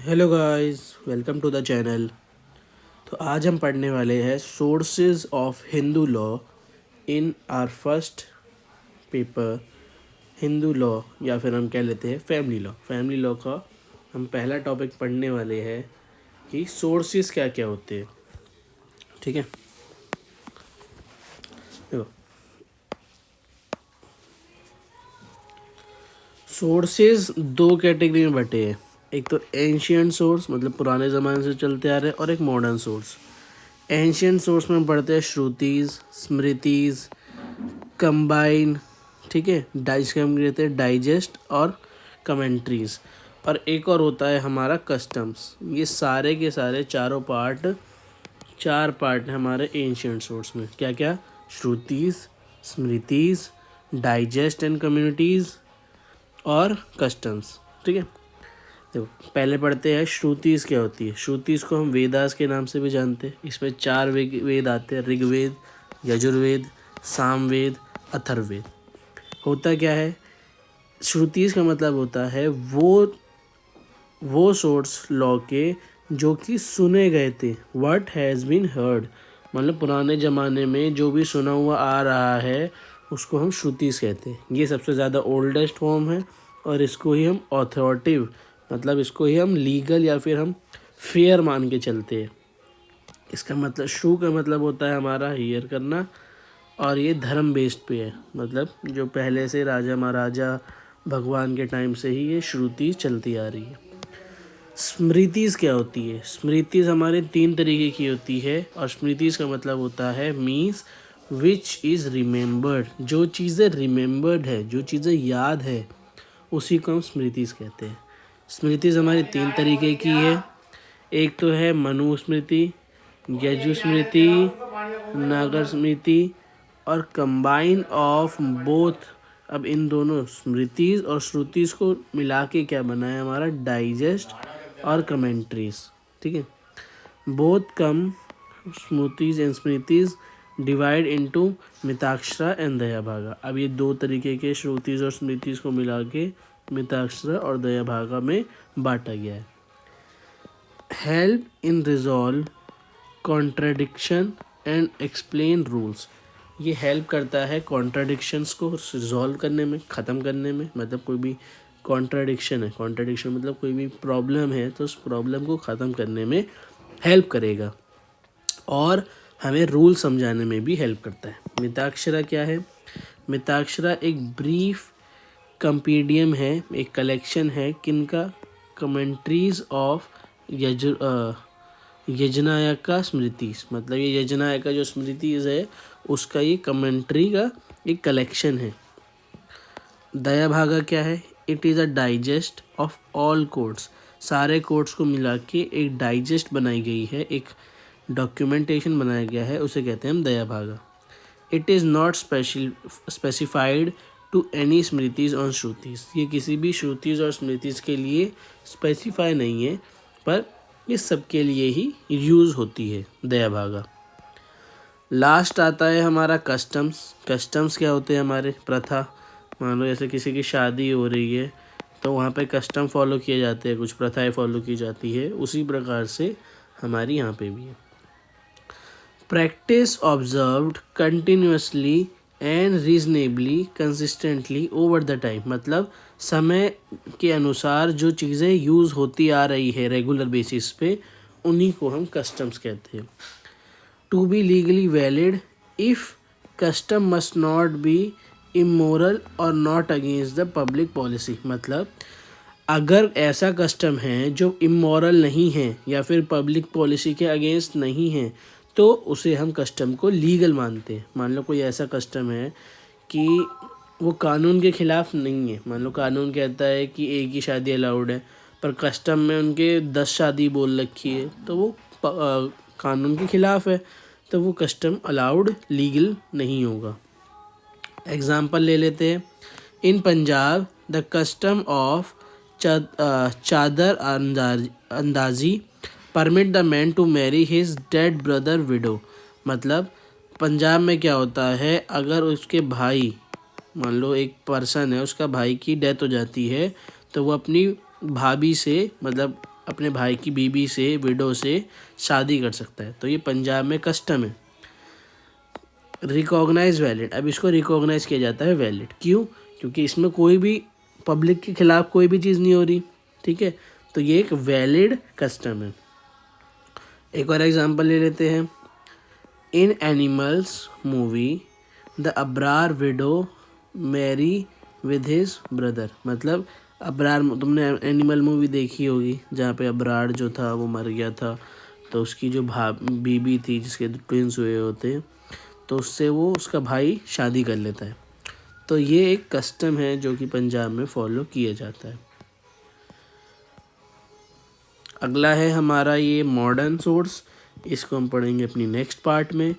Hello guys, welcome to the channel. तो आज हम पढ़ने वाले हैं sources of Hindu law in our first paper Hindu law, या फिर हम कह लेते हैं फैमिली लॉ। फैमिली लॉ का हम पहला टॉपिक पढ़ने वाले हैं कि सोर्सेज क्या क्या होते हैं। ठीक है, देखो सोर्सेज दो कैटेगरी में बटे हैं। एक तो एंशियंट सोर्स, मतलब पुराने ज़माने से चलते आ रहे हैं, और एक मॉडर्न सोर्स। एंशियंट सोर्स में पढ़ते हैं श्रुतिज, स्मृतिज, कंबाइन, ठीक है, जिसके हम कहते हैं डाइजेस्ट और कमेंट्रीज। और एक और होता है हमारा कस्टम्स। ये सारे के सारे चार पार्ट हैं हमारे एंशियंट सोर्स में। क्या क्या? श्रुतिज, स्मृतिज, डाइजेस्ट एंड कम्युनिटीज और कस्टम्स। ठीक है, देखो पहले पढ़ते हैं श्रुतिज क्या होती है। श्रुतिज को हम वेदास के नाम से भी जानते हैं। इसमें चार वेद आते हैं: ऋग्वेद, यजुर्वेद, सामवेद, अथर्ववेद। होता क्या है? श्रुतिज का मतलब होता है वो सोर्स लॉ के जो कि सुने गए थे, व्हाट हैज़ बीन हर्ड। मतलब पुराने ज़माने में जो भी सुना हुआ आ रहा है उसको हम श्रुतिज कहते हैं। ये सबसे ज़्यादा ओल्डेस्ट फॉर्म है और इसको ही हम ऑथोरिटिव, मतलब इसको ही हम लीगल या फिर हम फेयर मान के चलते हैं। इसका मतलब श्रु का मतलब होता है हमारा हियर करना, और ये धर्म बेस्ड पे है। मतलब जो पहले से राजा महाराजा भगवान के टाइम से ही ये श्रुति चलती आ रही है। स्मृतिज क्या होती है? स्मृतिज हमारे तीन तरीके की होती है, और स्मृतिज का मतलब होता है मीन्स विच इज़ रिमेम्बर्ड। जो चीज़ें रिमेम्बर्ड है, जो चीज़ें याद है, उसी को हम स्मृतिज कहते हैं। स्मृतिज हमारी तीन तरीके की है। एक तो है मनुस्मृति, यजु स्मृति, नागर स्मृति, और कंबाइन ऑफ बोथ। अब इन दोनों स्मृतिज और श्रुतिज को मिला के क्या बना है हमारा? डाइजेस्ट और कमेंट्रीज। ठीक है, both come smritis and smritis divide into Mitakshara and Dayabhaga. अब ये दो तरीके के श्रुतिज और स्मृतिज को मिला के मिताक्षरा और दयाभागा में बांटा गया है। Help in resolve contradiction and explain rules. ये हेल्प करता है कॉन्ट्राडिक्शंस को रिजॉल्व करने में, ख़त्म करने में। मतलब कोई भी कॉन्ट्राडिक्शन है, कॉन्ट्राडिक्शन मतलब कोई भी प्रॉब्लम है तो उस प्रॉब्लम को ख़त्म करने में हेल्प करेगा, और हमें रूल समझाने में भी हेल्प करता है। मिताक्षरा क्या है? मिताक्षरा एक ब्रीफ कंपीडियम है, एक कलेक्शन है किनका? Commentaries of Yajnavalkya smritis. मतलब ये यजनायका जो स्मृतिज है उसका ये कमेंट्री का एक कलेक्शन है। दयाभागा क्या है? It is a digest of all codes. सारे कोड्स को मिला के एक डाइजेस्ट बनाई गई है, एक डॉक्यूमेंटेशन बनाया गया है, उसे कहते हैं हम Dayabhaga. It is not specified to any smritis और श्रुतिज। ये किसी भी श्रुतिज और स्मृतिज के लिए स्पेसिफाई नहीं है, पर ये सबके लिए ही यूज़ होती है दयाभागा। लास्ट आता है हमारा कस्टम्स। कस्टम्स क्या होते हैं हमारे? प्रथा। मान लो जैसे किसी की शादी हो रही है तो वहाँ पे कस्टम फॉलो किए जाते हैं, कुछ प्रथाएं फॉलो की जाती है। उसी प्रकार से हमारी यहाँ पे भी है। Practice observed continuously and reasonably consistently over the time. मतलब समय के अनुसार जो चीज़ें यूज़ होती आ रही है रेगुलर बेसिस पे, उन्हीं को हम कस्टम्स कहते हैं। To be legally valid if custom must not be immoral और not against the public policy. मतलब अगर ऐसा कस्टम है जो इमोरल नहीं है या फिर पब्लिक पॉलिसी के अगेंस्ट नहीं है तो उसे हम कस्टम को लीगल मानते हैं। मान लो कोई ऐसा कस्टम है कि वो कानून के ख़िलाफ़ नहीं है। मान लो कानून कहता है कि एक ही शादी अलाउड है, पर कस्टम में उनके 10 शादी बोल रखी है, तो वो कानून के ख़िलाफ़ है, तो वो कस्टम अलाउड लीगल नहीं होगा। एग्ज़ाम्पल ले लेते हैं। In Punjab the custom of chadar andazi permit the man to marry his dead brother widow. मतलब पंजाब में क्या होता है, अगर उसके भाई, मान लो एक पर्सन है, उसका भाई की डेथ हो जाती है, तो वो अपनी भाभी से, मतलब अपने भाई की बीबी से, विडो से शादी कर सकता है। तो ये पंजाब में कस्टम है। रिकॉग्नाइज वैलिड, अब इसको रिकॉग्नाइज किया जाता है वैलिड। क्यों? क्योंकि इसमें कोई भी पब्लिक के खिलाफ कोई भी चीज़ नहीं हो रही, ठीक है, तो ये एक वैलिड कस्टम है। एक और एग्जांपल ले लेते हैं। In animals movie the Abrar widow marry with his brother, मतलब अब्रार, तुमने एनिमल मूवी देखी होगी जहाँ पे अब्रार जो था वो मर गया था, तो उसकी जो बीबी थी जिसके ट्विंस हुए होते, तो उससे वो उसका भाई शादी कर लेता है। तो ये एक कस्टम है जो कि पंजाब में फॉलो किया जाता है। अगला है हमारा ये मॉडर्न सोर्स, इसको हम पढ़ेंगे अपनी नेक्स्ट पार्ट में।